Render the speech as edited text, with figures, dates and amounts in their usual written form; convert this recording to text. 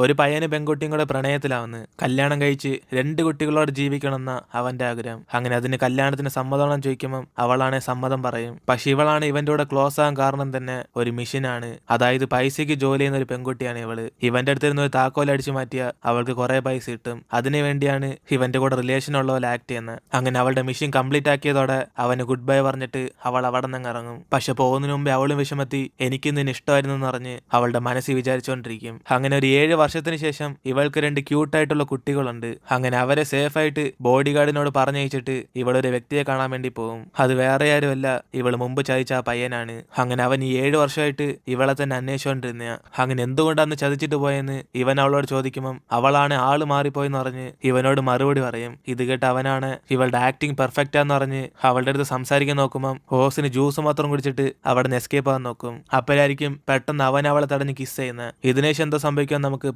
ഒരു പയ്യനും പെൺകുട്ടിയും കൂടെ പ്രണയത്തിലാവുന്നു. കല്യാണം കഴിച്ച് 2 കുട്ടികളോട് ജീവിക്കണമെന്ന അവന്റെ ആഗ്രഹം. അങ്ങനെ അതിന് കല്യാണത്തിന് സമ്മതം ചോദിക്കുമ്പം അവളാണെ സമ്മതം പറയും. പക്ഷെ ഇവളാണ് ഇവന്റെ കൂടെ ക്ലോസ് ആകാൻ കാരണം തന്നെ ഒരു മിഷനാണ്. അതായത് പൈസയ്ക്ക് ജോലി ചെയ്യുന്ന ഒരു പെൺകുട്ടിയാണ് ഇവള്. ഇവന്റെ അടുത്തിരുന്ന് ഒരു താക്കോൽ അടിച്ചു മാറ്റിയ അവൾക്ക് കുറെ പൈസ കിട്ടും. അതിനു വേണ്ടിയാണ് ഇവന്റെ കൂടെ റിലേഷൻ ഉള്ള പോലെ ആക്ട് ചെയ്യുന്നത്. അങ്ങനെ അവളുടെ മിഷൻ കംപ്ലീറ്റ് ആക്കിയതോടെ അവന് ഗുഡ് ബൈ പറഞ്ഞിട്ട് അവൾ അവിടെ നിന്ന് ഇറങ്ങും. പക്ഷെ പോകുന്നതിന് മുമ്പേ അവളും വിഷമത്തി എനിക്ക് നിന്നെ ഇഷ്ടമായിരുന്നു എന്ന് പറഞ്ഞ് അവളുടെ മനസ്സിൽ വിചാരിച്ചുകൊണ്ടിരിക്കും. അങ്ങനെ ഒരു 7 വർഷത്തിന് ശേഷം ഇവൾക്ക് 2 ക്യൂട്ടായിട്ടുള്ള കുട്ടികളുണ്ട്. അങ്ങനെ അവരെ സേഫ് ആയിട്ട് ബോഡി ഗാർഡിനോട് പറഞ്ഞയച്ചിട്ട് ഇവളൊരു വ്യക്തിയെ കാണാൻ വേണ്ടി പോകും. അത് വേറെ ആരുമല്ല, ഇവള് മുമ്പ് ചതിച്ച ആ പയ്യനാണ്. അങ്ങനെ അവൻ ഈ 7 വർഷമായിട്ട് ഇവളെ തന്നെ അന്വേഷിച്ചുകൊണ്ടിരുന്ന. അങ്ങനെ എന്തുകൊണ്ടാന്ന് ചതിച്ചിട്ട് പോയെന്ന് ഇവൻ അവളോട് ചോദിക്കുമ്പം അവളാണ് ആള് മാറിപ്പോയെന്ന് പറഞ്ഞ് ഇവനോട് മറുപടി പറയും. ഇത് കേട്ട് അവനാണ് ഇവളുടെ ആക്ടിങ് പെർഫെക്റ്റ് ആന്ന് പറഞ്ഞ് അവളുടെ അടുത്ത് സംസാരിക്കാൻ നോക്കുമ്പം ഹോസിന് ജ്യൂസ് മാത്രം കുടിച്ചിട്ട് അവിടെ നിന്ന് എസ്കേപ്പ് ആവാൻ നോക്കും. അപ്പോഴായിരിക്കും പെട്ടെന്ന് അവൻ അവളെ തടഞ്ഞ് കിസ് ചെയ്യുന്നത്. ഇതിനുശേഷം എന്താ സംഭവിക്കാൻ നമുക്ക്